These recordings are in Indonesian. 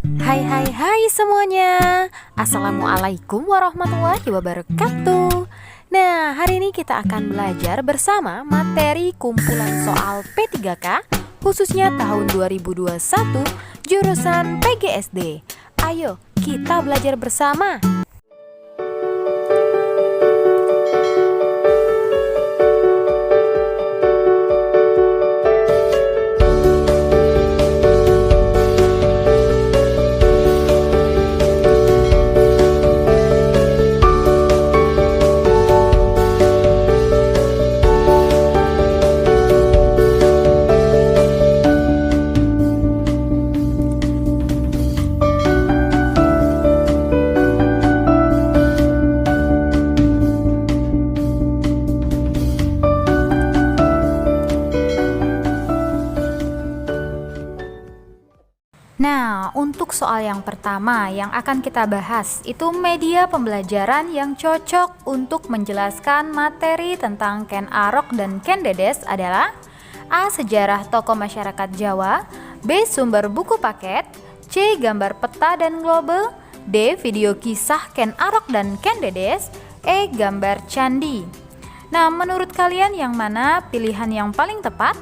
Hai hai hai semuanya. Assalamualaikum warahmatullahi wabarakatuh. Nah, hari ini kita akan belajar bersama materi kumpulan soal P3K khususnya tahun 2021 jurusan PGSD. Ayo kita belajar bersama. Nah, untuk soal yang pertama yang akan kita bahas itu media pembelajaran yang cocok untuk menjelaskan materi tentang Ken Arok dan Ken Dedes adalah A. Sejarah tokoh masyarakat Jawa, B. Sumber buku paket, C. Gambar peta dan globe, D. Video kisah Ken Arok dan Ken Dedes, E. Gambar candi. Nah, menurut kalian yang mana pilihan yang paling tepat?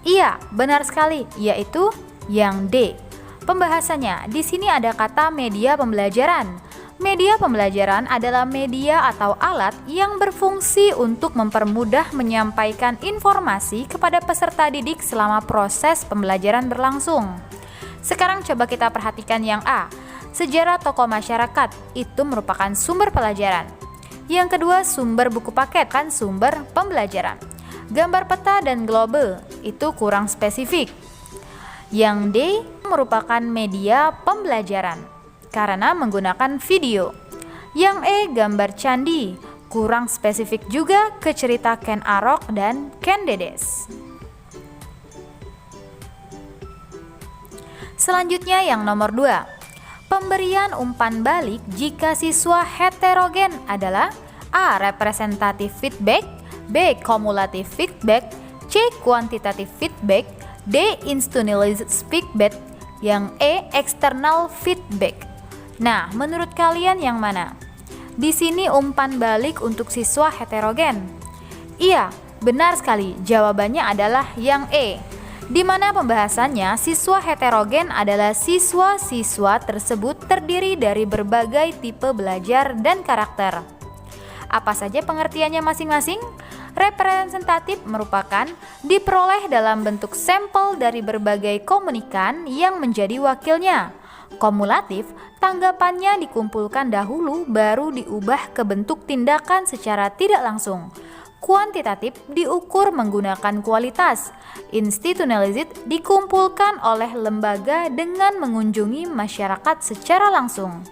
Iya, benar sekali, yaitu yang D. Pembahasannya, di sini ada kata media pembelajaran. Media pembelajaran adalah media atau alat yang berfungsi untuk mempermudah menyampaikan informasi kepada peserta didik selama proses pembelajaran berlangsung. Sekarang coba kita perhatikan yang A. Sejarah tokoh masyarakat itu merupakan sumber pelajaran. Yang kedua, sumber buku paket kan sumber pembelajaran. Gambar peta dan globe itu kurang spesifik. Yang D merupakan media pembelajaran karena menggunakan video. Yang E gambar candi, kurang spesifik juga ke cerita Ken Arok dan Ken Dedes. Selanjutnya yang nomor 2. Pemberian umpan balik jika siswa heterogen adalah A. Representatif feedback, B. Kumulatif feedback, C. Kuantitatif feedback, D. Institutionalized feedback, yang E. External feedback. Nah, menurut kalian yang mana? Di sini umpan balik untuk siswa heterogen. Iya, benar sekali. Jawabannya adalah yang E. Di mana pembahasannya siswa heterogen adalah siswa-siswa tersebut terdiri dari berbagai tipe belajar dan karakter. Apa saja pengertiannya masing-masing? Representatif merupakan diperoleh dalam bentuk sampel dari berbagai komunikan yang menjadi wakilnya. Kumulatif, tanggapannya dikumpulkan dahulu baru diubah ke bentuk tindakan secara tidak langsung. Kuantitatif diukur menggunakan kualitas. Institutionalized dikumpulkan oleh lembaga dengan mengunjungi masyarakat secara langsung.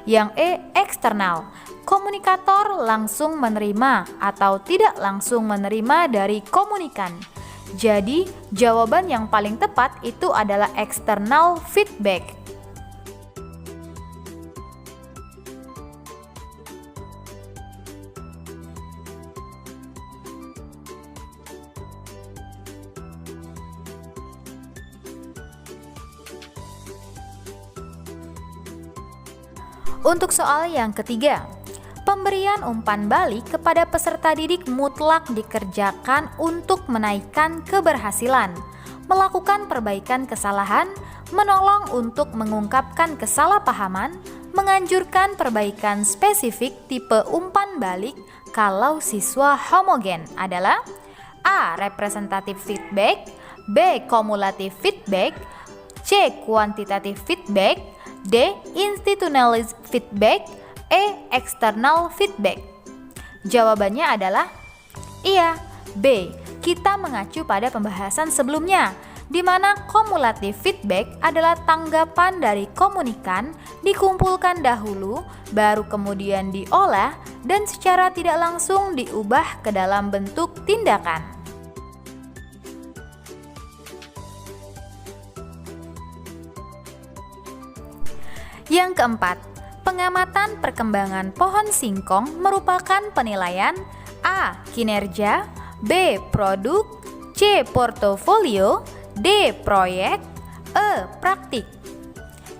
Yang E. Eksternal, komunikator langsung menerima atau tidak langsung menerima dari komunikan. Jadi, jawaban yang paling tepat itu adalah external feedback. Untuk soal yang ketiga, pemberian umpan balik kepada peserta didik mutlak dikerjakan untuk menaikkan keberhasilan, melakukan perbaikan kesalahan, menolong untuk mengungkapkan kesalahpahaman, menganjurkan perbaikan spesifik tipe umpan balik kalau siswa homogen adalah A. Representatif feedback, B. Kumulatif feedback, C. Kuantitatif feedback, D. Institutionalized feedback, E. External feedback. Jawabannya adalah iya, B. Kita mengacu pada pembahasan sebelumnya, di mana kumulatif feedback adalah tanggapan dari komunikan dikumpulkan dahulu, baru kemudian diolah dan secara tidak langsung diubah ke dalam bentuk tindakan. Yang keempat, pengamatan perkembangan pohon singkong merupakan penilaian A. Kinerja, B. Produk, C. Portofolio, D. Proyek, E. Praktik.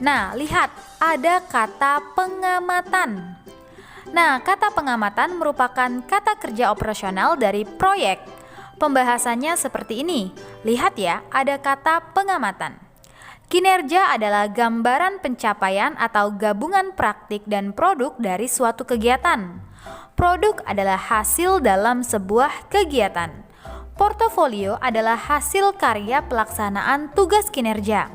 Nah, lihat ada kata pengamatan. Nah, kata pengamatan merupakan kata kerja operasional dari proyek. Pembahasannya seperti ini. Lihat ya, ada kata pengamatan. Kinerja adalah gambaran pencapaian atau gabungan praktik dan produk dari suatu kegiatan. Produk adalah hasil dalam sebuah kegiatan. Portofolio adalah hasil karya pelaksanaan tugas kinerja.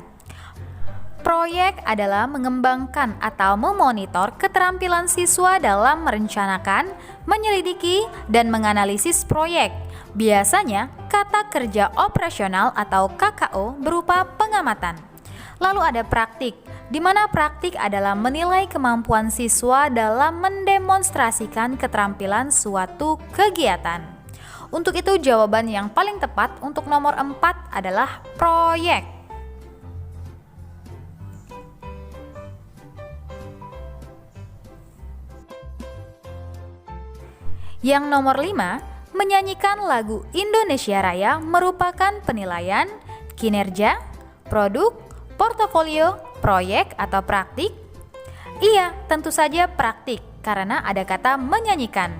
Proyek adalah mengembangkan atau memonitor keterampilan siswa dalam merencanakan, menyelidiki, dan menganalisis proyek. Biasanya, kata kerja operasional atau KKO berupa pengamatan. Lalu ada praktik, di mana praktik adalah menilai kemampuan siswa dalam mendemonstrasikan keterampilan suatu kegiatan. Untuk itu, jawaban yang paling tepat untuk nomor 4 adalah proyek. Yang nomor 5, menyanyikan lagu Indonesia Raya merupakan penilaian, kinerja, produk, portofolio, proyek, atau praktik? Iya, tentu saja praktik, karena ada kata menyanyikan.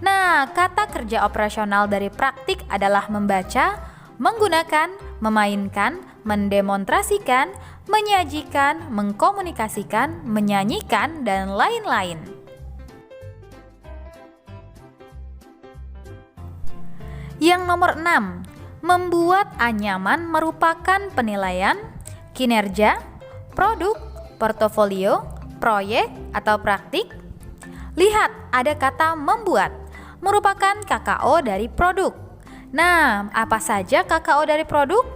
Nah, kata kerja operasional dari praktik adalah membaca, menggunakan, memainkan, mendemonstrasikan, menyajikan, mengkomunikasikan, menyanyikan, dan lain-lain. Yang nomor 6, membuat anyaman merupakan penilaian, kinerja, produk, portofolio, proyek, atau praktik? Lihat, ada kata membuat, merupakan KKO dari produk. Nah, apa saja KKO dari produk?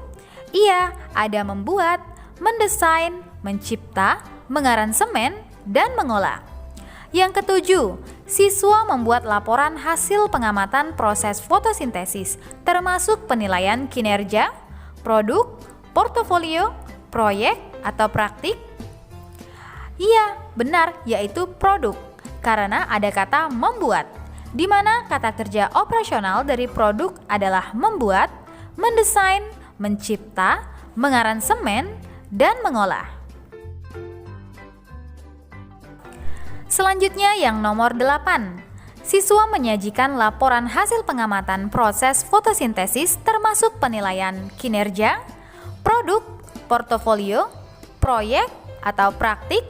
Iya, ada membuat, mendesain, mencipta, mengaransemen, dan mengolah. Yang ketujuh, siswa membuat laporan hasil pengamatan proses fotosintesis, termasuk penilaian kinerja, produk, portofolio, proyek, atau praktik. Iya, benar, yaitu produk, karena ada kata membuat, di mana kata kerja operasional dari produk adalah membuat, mendesain, mencipta, mengaransemen, dan mengolah. Selanjutnya yang nomor 8, siswa menyajikan laporan hasil pengamatan proses fotosintesis termasuk penilaian kinerja, produk, portofolio, proyek, atau praktik.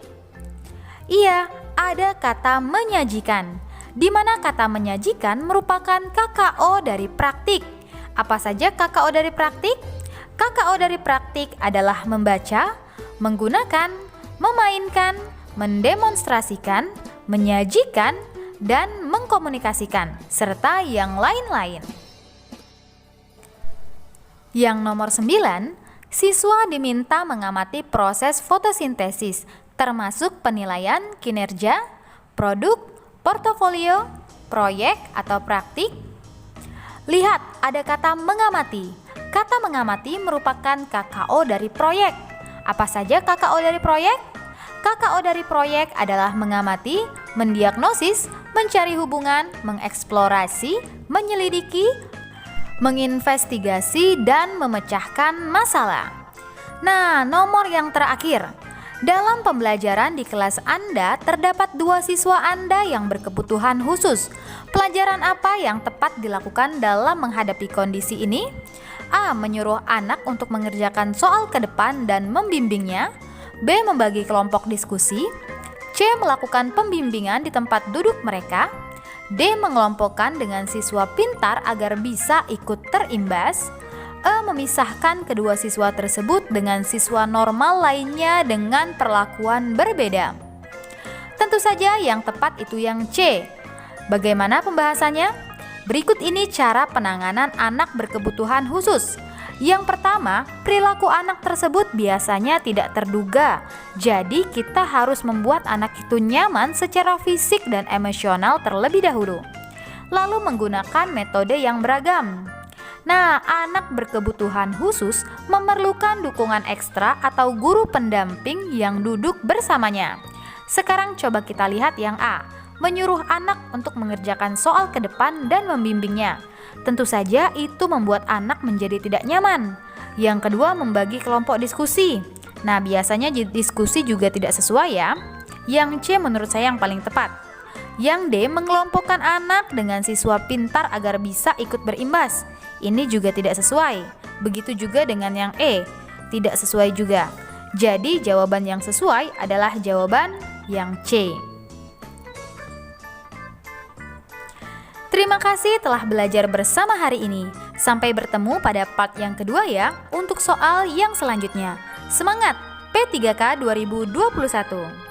Iya, ada kata menyajikan, di mana kata menyajikan merupakan KKO dari praktik. Apa saja KKO dari praktik? KKO dari praktik adalah membaca, menggunakan, memainkan, mendemonstrasikan, menyajikan, dan mengkomunikasikan, serta yang lain-lain. Yang nomor 9, siswa diminta mengamati proses fotosintesis, termasuk penilaian kinerja, produk, portofolio, proyek, atau praktik. Lihat, ada kata mengamati. Kata mengamati merupakan KKO dari proyek. Apa saja KKO dari proyek? KKO dari proyek adalah mengamati, mendiagnosis, mencari hubungan, mengeksplorasi, menyelidiki, menginvestigasi, dan memecahkan masalah. Nah, nomor yang terakhir. Dalam pembelajaran di kelas Anda, terdapat 2 siswa Anda yang berkebutuhan khusus. Pelajaran apa yang tepat dilakukan dalam menghadapi kondisi ini? A. Menyuruh anak untuk mengerjakan soal ke depan dan membimbingnya. B. Membagi kelompok diskusi. C. Melakukan pembimbingan di tempat duduk mereka. D. Mengelompokkan dengan siswa pintar agar bisa ikut terimbas. E. Memisahkan kedua siswa tersebut dengan siswa normal lainnya dengan perlakuan berbeda. Tentu saja yang tepat itu yang C. Bagaimana pembahasannya? Berikut ini cara penanganan anak berkebutuhan khusus. Yang pertama, perilaku anak tersebut biasanya tidak terduga. Jadi kita harus membuat anak itu nyaman secara fisik dan emosional terlebih dahulu. Lalu menggunakan metode yang beragam. Nah, anak berkebutuhan khusus memerlukan dukungan ekstra atau guru pendamping yang duduk bersamanya. Sekarang coba kita lihat yang A, menyuruh anak untuk mengerjakan soal ke depan dan membimbingnya. Tentu saja itu membuat anak menjadi tidak nyaman. Yang kedua, membagi kelompok diskusi. Nah, biasanya diskusi juga tidak sesuai ya. Yang C menurut saya yang paling tepat. Yang D mengelompokkan anak dengan siswa pintar agar bisa ikut berimbas. Ini juga tidak sesuai. Begitu juga dengan yang E, tidak sesuai juga. Jadi jawaban yang sesuai adalah jawaban yang C. Terima kasih telah belajar bersama hari ini. Sampai bertemu pada part yang kedua ya untuk soal yang selanjutnya. Semangat P3K 2021!